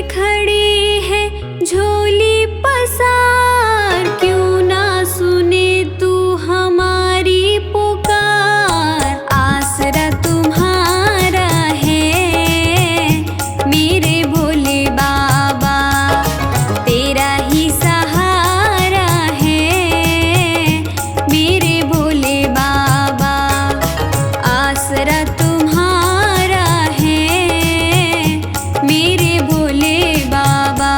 खड़ी है झोली पसार, क्यों ना सुने तू हमारी पुकार। आसरा तुम्हारा है मेरे भोले बाबा, तेरा ही सहारा है मेरे भोले बाबा। आसरा तुम्हारा है मेरे भोले बाबा।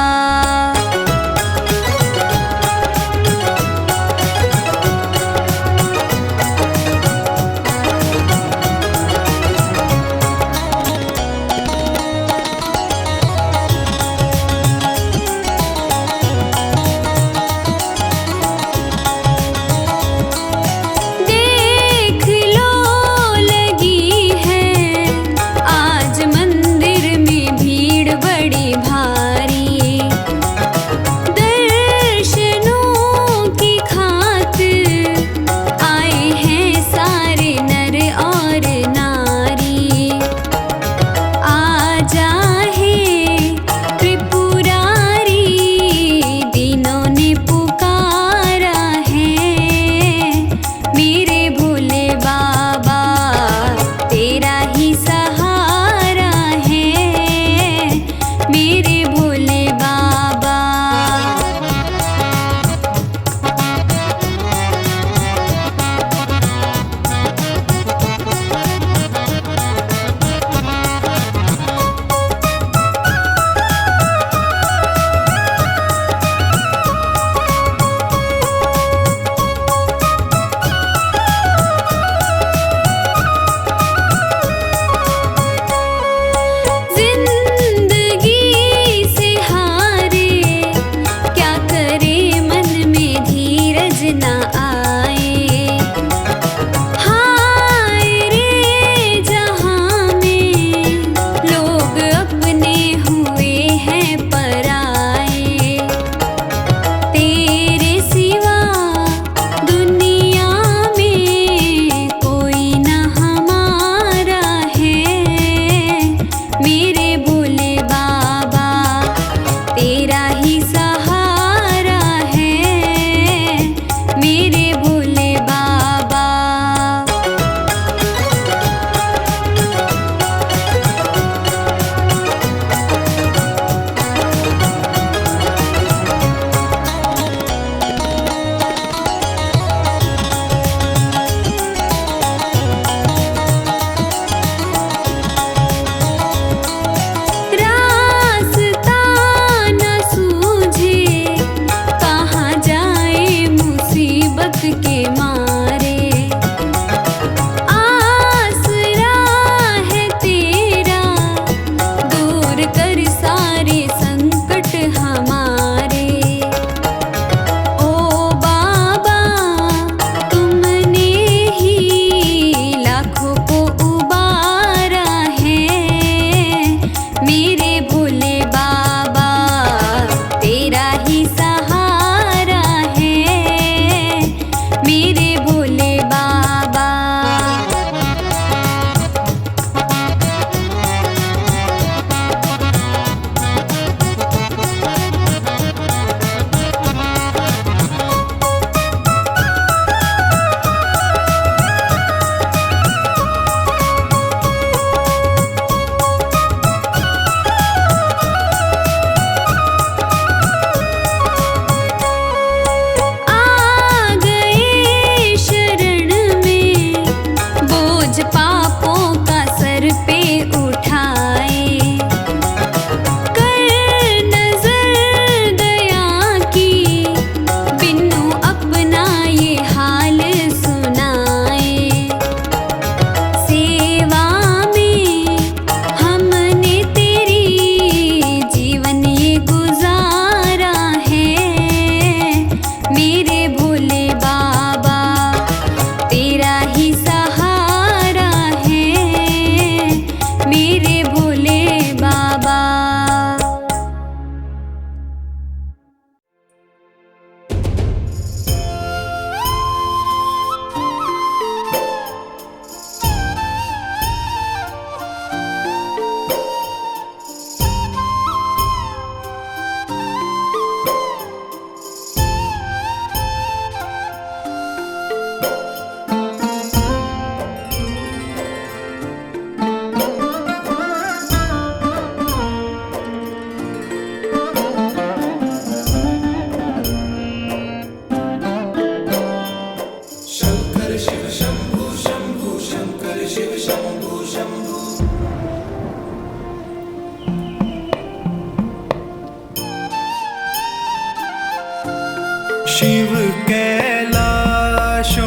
शिव कैलाशों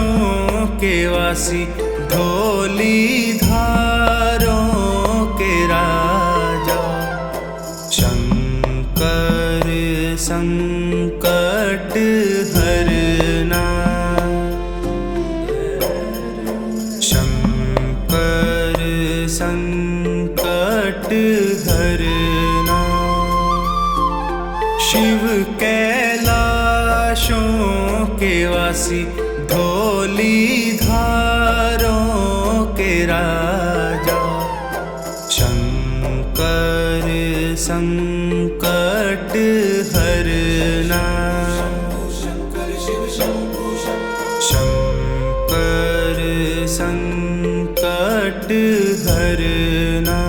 के वासी, धौली धारों के राजा, शंकर संकट हरना, शंकर संकट हरना। शिव कैलाशों के वासी, धौली धारों के राजा, शंकर संकट हरना, शंकर संकट हरना।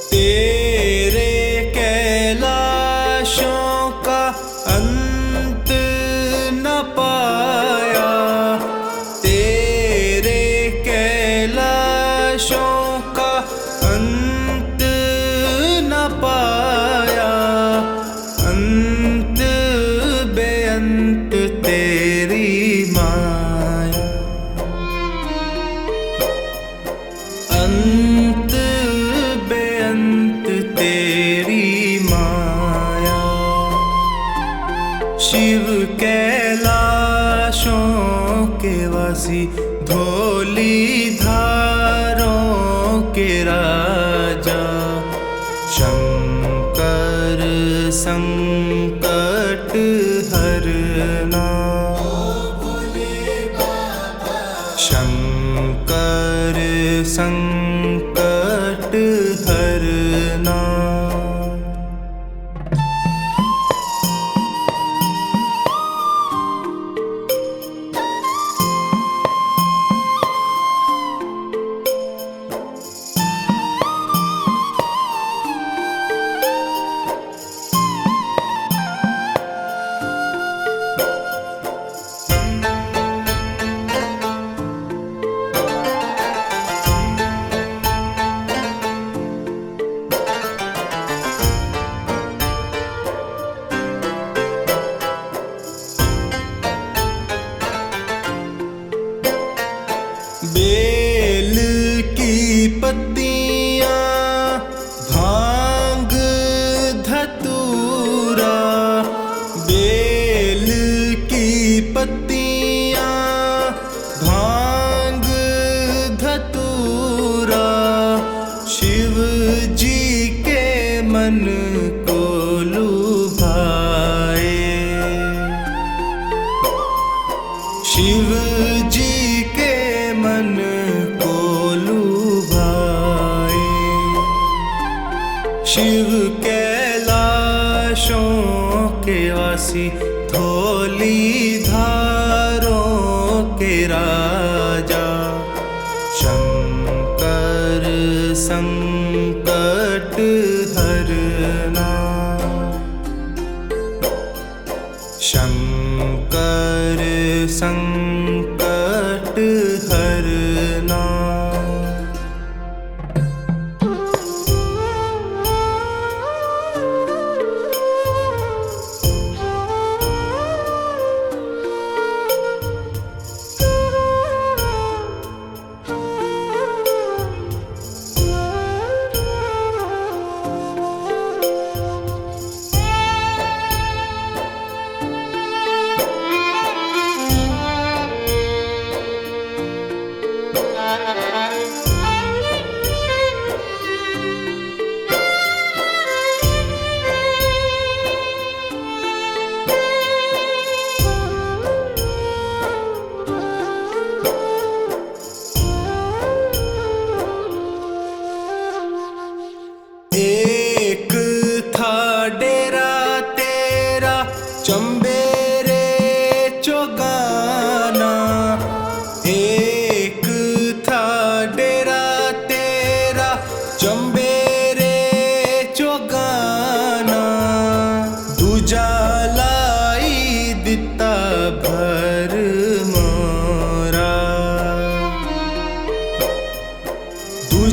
तेरे कैलाशों का अंत न पाया, तेरे कैलाशों का अंत न पाया, अंत बेअंत तेरी माया, अंत बेअंत तेरी माया। शिव कैलाशों के वासी, धौली धारों के राजा, शंकर संकट हरना, शंकर संकट हरना। बेल की पत्तियां, भांग धतूरा, बेल की पत्तियां, भांग धतूरा, शिव जी के मन को लुभाए, शिव जी के मन को लुभाए। शिव कैलाशों के वासी, धौली धारों के राजा, शंकर संकट हरना, शंकर संकट हरना।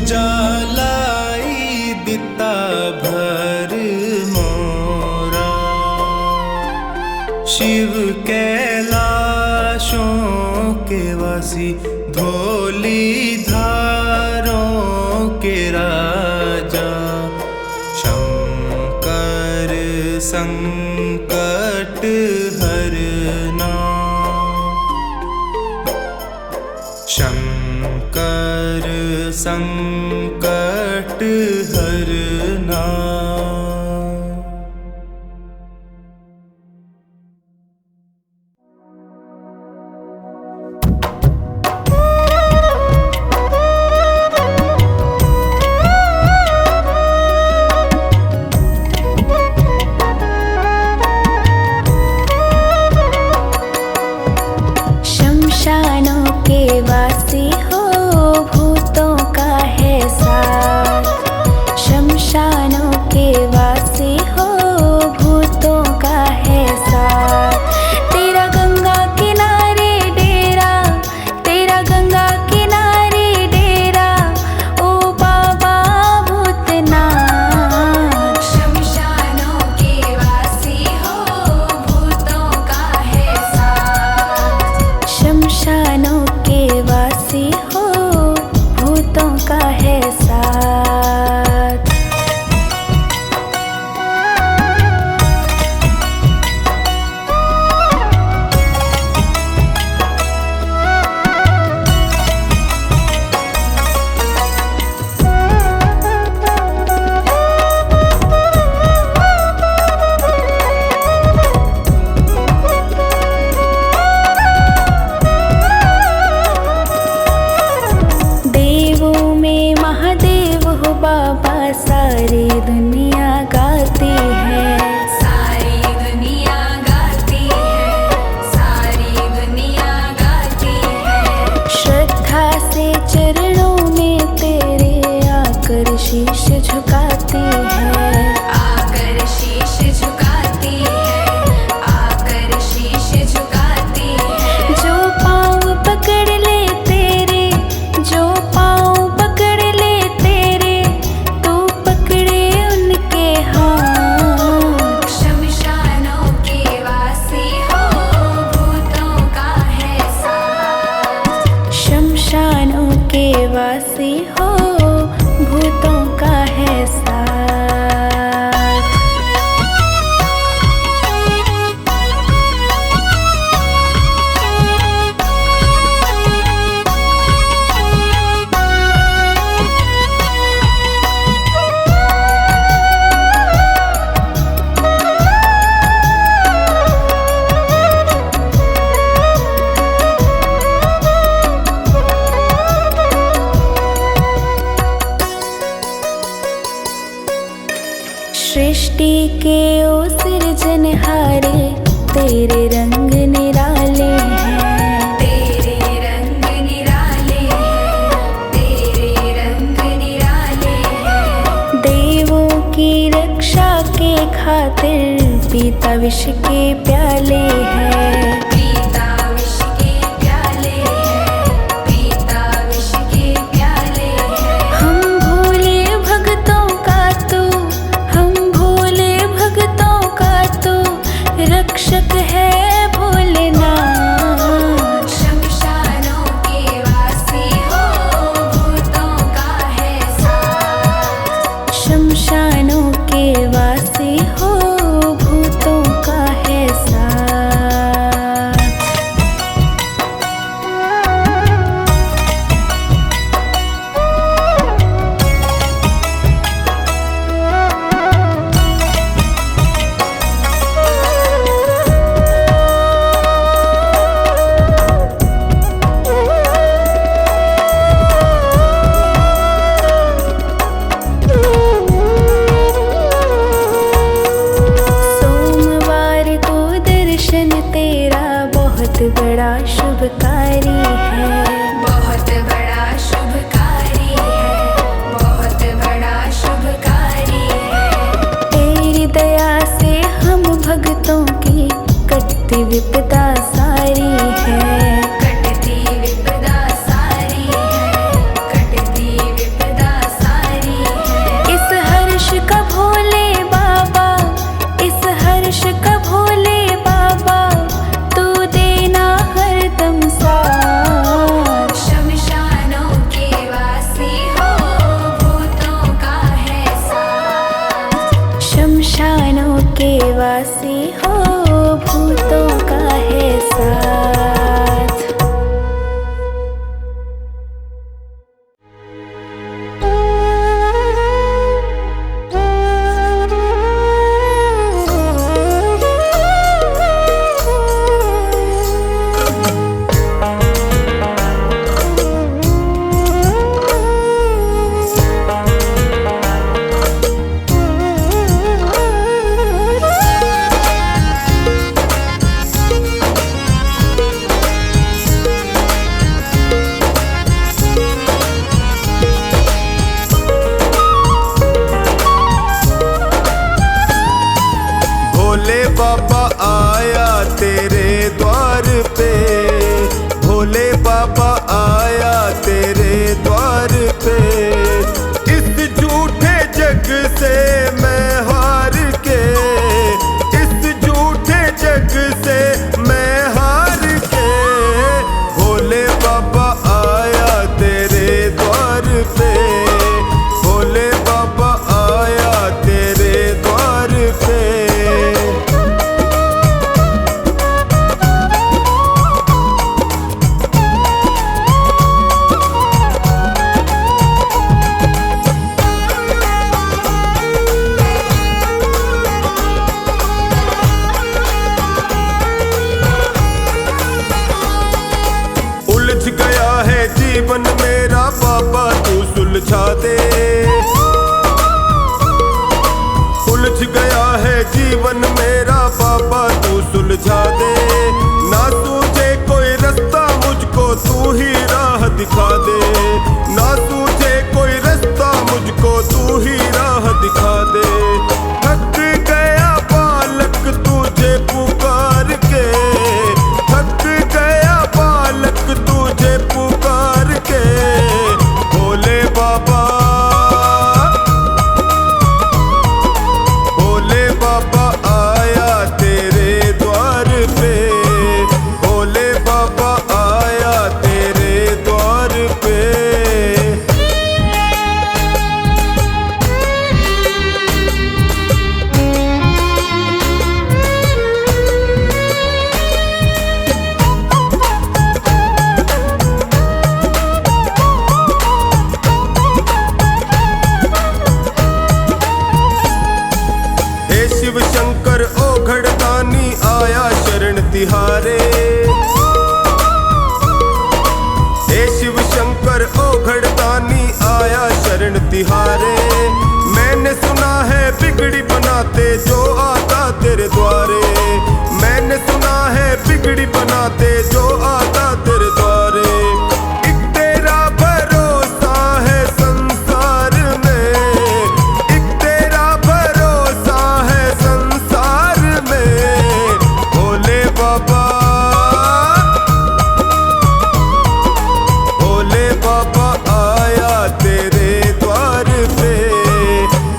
उजालाई दिता भर मोरा। शिव कैलाशों के वासी धोली धारों के राजा। शंकर संकट हरना, शंकर संकट हरना। शमशानों के वासी हो भूतों का है साथ। शमशानों के वासी हो भूतों का है साथ। तेरा गंगा किनारे डेरा, तेरा गंगा किनारे डेरा, ओ बाबा भूतनाथ। शमशानों के वासी हो भूतों का है साथ। शमशानों के वासी हो भूतों का है साथ। देवों में महादेव हो बाबा, सारी दुनिया गाती है। सारी दुनिया गाती है, सारी दुनिया गाती है। श्रद्धा से चरणों में तेरे आकर शीश झुकाती है। आकर शीश झुकाती है, आकर शीश झुकाती है। जो पाँव पकड़ ले तेरे, जो पाँव पकड़ ले तेरे, तू पकड़े उनके हाथ। शमशानों के वासी हो भूतों का है साथ। शमशानों के वासी हो भूतों का है साथ। सृष्टि के ओ सृजनहारे, तेरे रंग निराले हैं। तेरे रंग निराले हैं, तेरे रंग निराले हैं। देवों की रक्षा के खातिर पीता विष के प्याले हैं। पीता विष के प्याले हैं, पीता विष के प्याले हैं। हम भोले भक्तों का तू, हम भोले भक्तों का तू रक्षक है भोलेनाथ। शमशानों के वासी हो भूतों का है साथ। शमशानों के वासी हो भूतों का है साथ। बड़ा शुभकारी है, बहुत बड़ा शुभकारी है, बहुत बड़ा शुभकारी है। तेरी दया से हम भक्तों की कटती विपदा सारी है, कटती विपदा सारी है, कटती विपदा बाबा आया तेरे द्वार पे। इस झूठे जग से मैं हार के, इस झूठे जग से मैं हार के, भोले बाबा आया तेरे द्वार पे, भोले बाबा आया तेरे द्वार पे। उलझ गया है जीवन मेरा बाबा तू सुलझा दे, उलझ गया है जीवन मेरा बाबा तू सुलझा दे। ना सूझे कोई रास्ता मुझको तू ही राह दिखा दे, ना सूझे कोई रास्ता मुझको तू ही राह दिखा दे। थक गया बालक तुझे पुकार के, थक गया बालक तुझे पुकार के, भोले बाबा, भोले बाबा आया तेरे द्वार पे, भोले बाबा आया तेरे द्वार पे। हे शिव शंकर ओ घड़दानी आया शरण तिहारे, हे शिव शंकर ओ घड़दानी आया शरण तिहारे। मैंने सुना है बिगड़ी बनाते जो आता तेरे द्वारे, मैंने सुना है बिगड़ी बनाते जो आता तेरे द्वारे। एक तेरा भरोसा है संसार में, एक तेरा भरोसा है संसार में, भोले बाबा, भोले बाबा आया तेरे द्वार पे,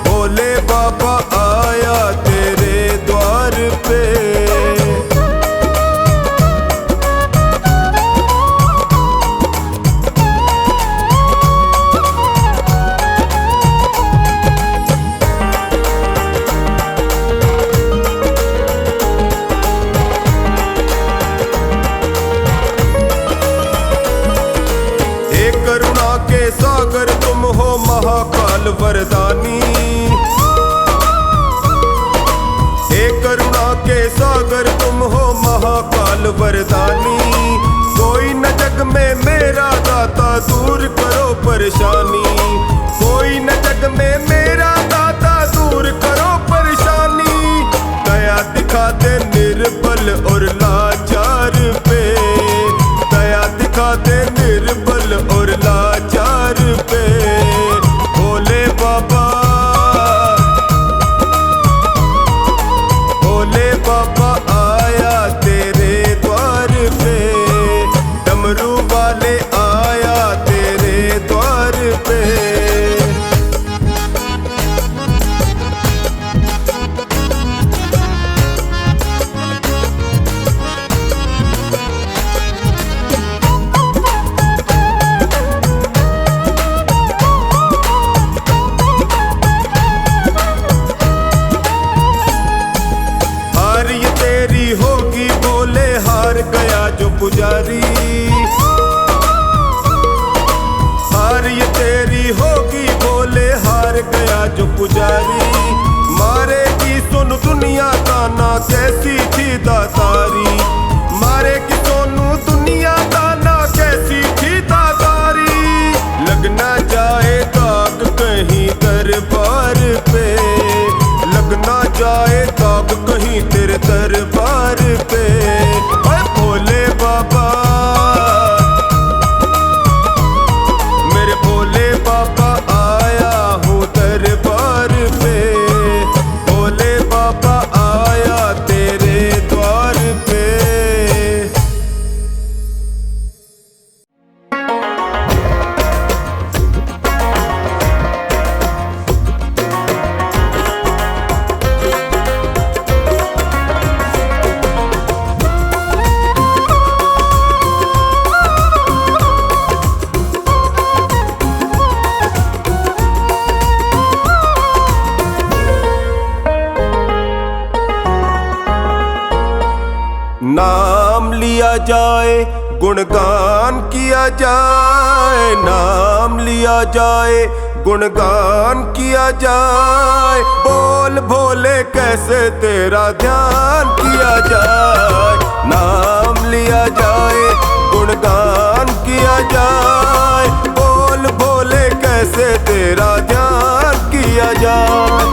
भोले बाबा आया तेरे द्वार पे। हे करुणा के सागर तुम हो महाकाल वरदानी, हे करुणा के सागर तुम हो महाकाल वरदानी। कोई न जग में मेरा दाता दूर करो परेशानी, कोई न जग में मेरा दाता दूर करो परेशानी। दया दिखा दे निर्बल और लाचार पे, दया दिखा दे निर्बल और लाचार पे, भोले बाबा, भोले बाबा आया तेरे द्वार पे, डमरू वाले आया तेरे द्वार पे। हार ये तेरी होगी भोले, हार गया जो पुजारी, जाए, गुणगान किया जाए, नाम लिया जाए, गुणगान किया जाए। बोल भोले कैसे तेरा ध्यान किया जाए, नाम लिया जाए, गुणगान किया जाए। बोल भोले कैसे तेरा ध्यान किया जाए,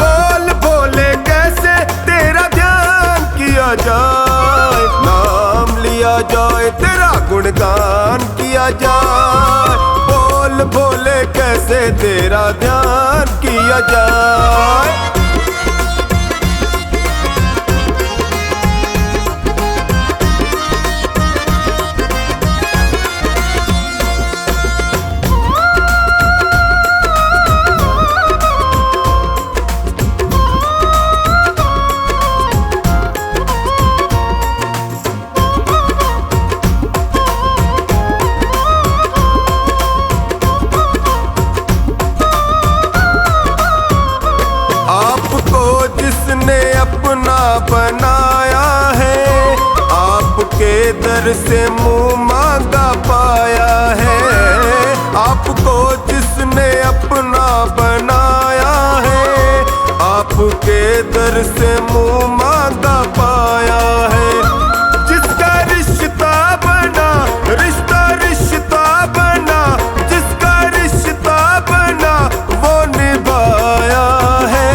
बोल भोले कैसे तेरा ध्यान किया जाए। नाम लिया जाए, तेरा गुणगान किया जाए। बोल भोले कैसे तेरा ध्यान किया जाए। जिसने अपना बनाया है, आपके दर से मुंह मांगा पाया है। आपको जिसने अपना बनाया है, आपके दर से मुंह मांगा पाया है। जिसका रिश्ता बना, रिश्ता रिश्ता बना, जिसका रिश्ता बना वो निभाया है।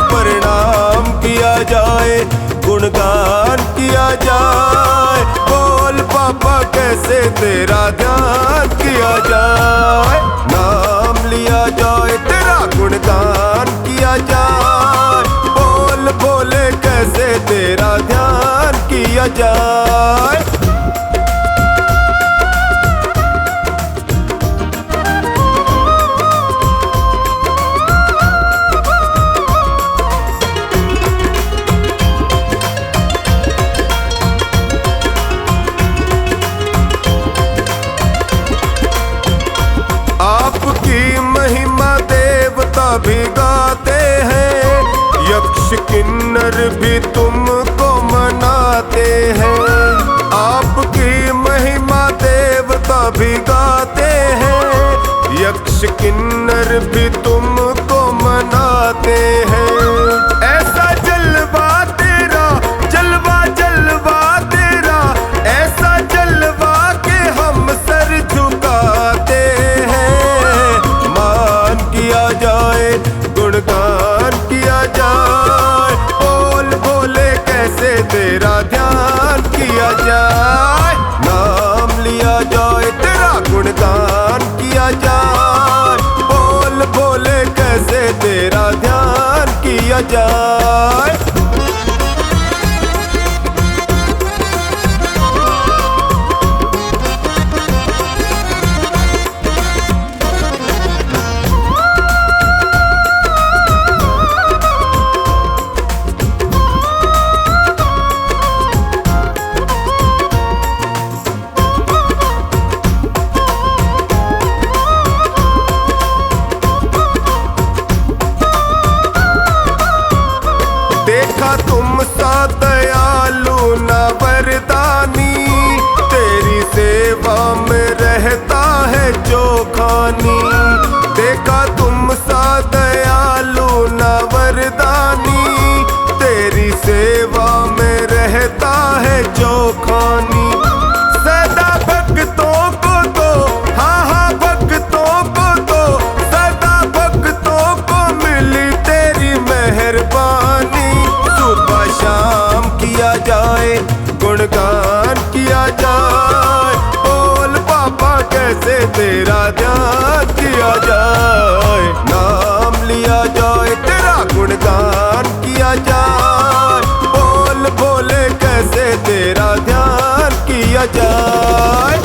प्रणाम किया जाए, गुणगान किया जाए। बोल पापा कैसे तेरा ध्यान किया जाए, नाम लिया जाए, तेरा गुणगान किया जाए। बोल भोले कैसे तेरा ध्यान किया जाए। आपकी महिमा देवता भी गाते हैं, यक्ष किन्नर भी तुमको मनाते हैं। आपकी महिमा देवता भी गाते हैं, यक्ष किन्नर भी तुमको मनाते हैं। ऐसा जलवा तेरा, जलवा जलवा तेरा, ऐसा जलवा के हम सर झुकाते हैं। मान किया जाए, गुणगान किया जाए। बोल भोले कैसे तेरा ध्यान किया जाए, नाम लिया जाए, तेरा गुणगान किया जाए। बोल भोले कैसे तेरा ध्यान किया जाए। देखा तुम सा दयालु न वरदानी, तेरी सेवा में रहता है जो खानी। देखा तुम सा दयालु न वरदानी, तेरी सेवा में रहता है जो खानी। सदा भक्तों को दो, हाँ हाँ भक्तों को दो, सदा भक्तों को मिली तेरी मेहरबानी। सुबह शाम किया जाए, गुणगान किया जाए। बोल पापा कैसे तेरा ध्यान किया जाए, नाम लिया जाए, तेरा गुणगान किया जाए। बोल भोले कैसे तेरा ध्यान किया जाए।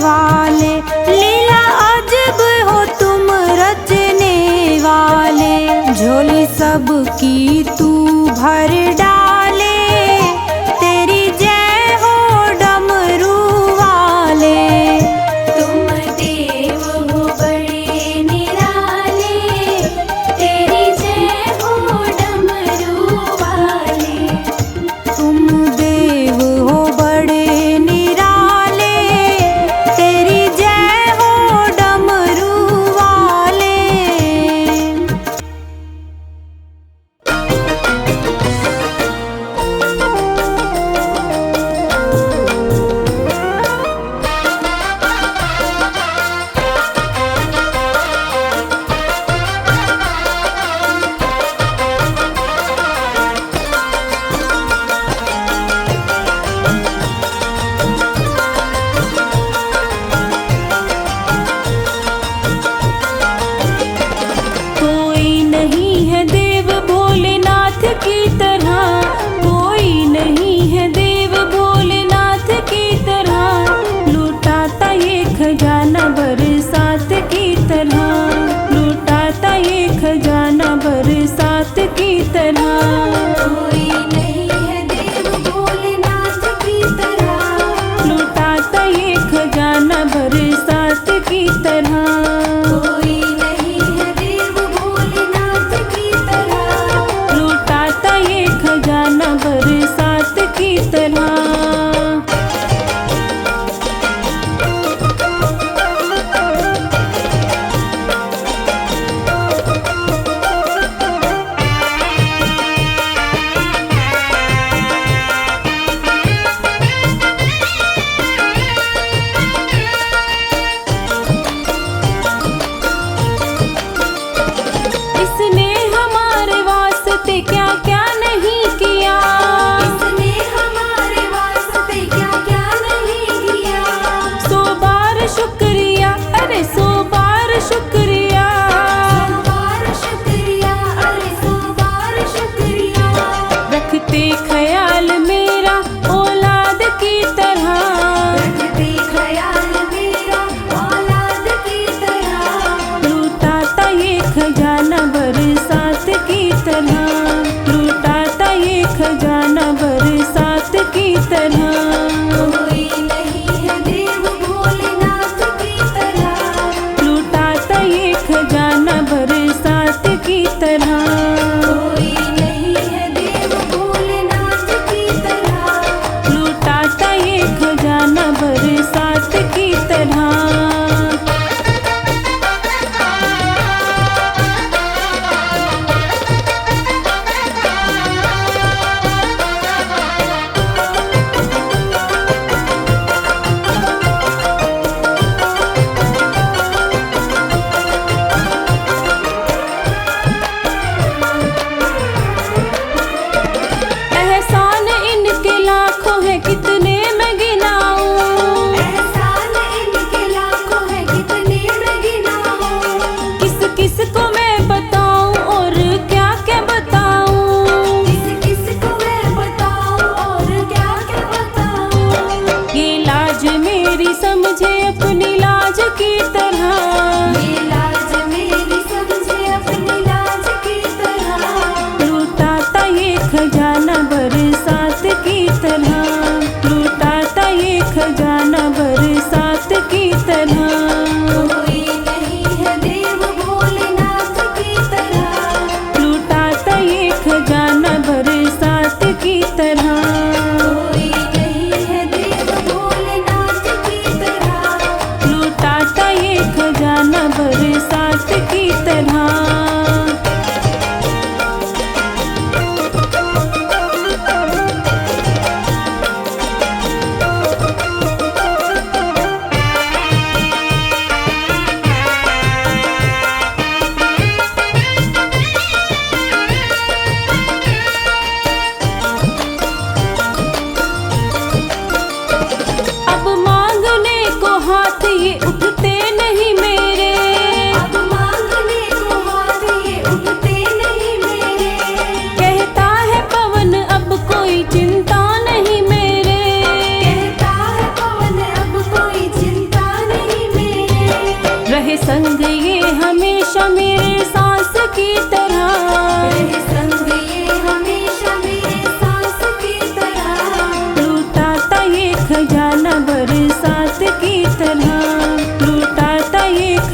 वाले, लीला अजब हो तुम रचने वाले। झोली सबकी तू भर डाले, तेरी जय हो डमरू वाले। तुम देव हो बड़े निराले, तेरी जय हो डमरू वाले। तुम देव हो बड़े निराले, तेरी जय हो डमरू वाले। कोई नहीं है देव भोलेनाथ की तरह, कोई नहीं है देव भोलेनाथ की तरह। लुटाता ये खजाना बरसात की तरह, लुटाता ये खजाना बरसात की तरह। कोई नहीं है देव भोलेनाथ की तरह, लुटाता ये खजाना बरसात की तरह। कोई नहीं है देव भोलेनाथ की तरह, लुटाता ये खजाना बरसात की तरह। इसने हमारे वास्ते क्या क्या नहीं किया, इसने हमारे वास्ते क्या क्या नहीं किया। 100 बार शुक्रिया, अरे 100 बार शुक्रिया, 100 बार शुक्रिया, अरे 100 बार शुक्रिया। रखते ख्याल मेरा औलाद की तरह, रखते ख्याल मेरा औलाद की तरह। लुटाता ये खजाना बरसात की तरह, लुटाता ये खजाना बरसात की तरह। कोई नहीं है देव भोलेनाथ की तरह, लुटाता ये खजाना बरसात की तरह। कोई नहीं है देव भोलेनाथ की तरह, लुटाता ये खजाना बरसात की तरह।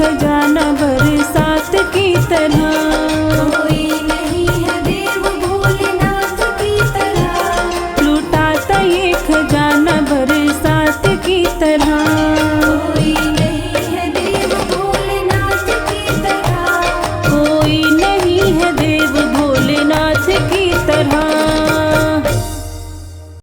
खजाना बरसात की तरह। कोई नहीं है देव भोलेनाथ की तरह। लुटाता ये खजाना बरसात की तरह।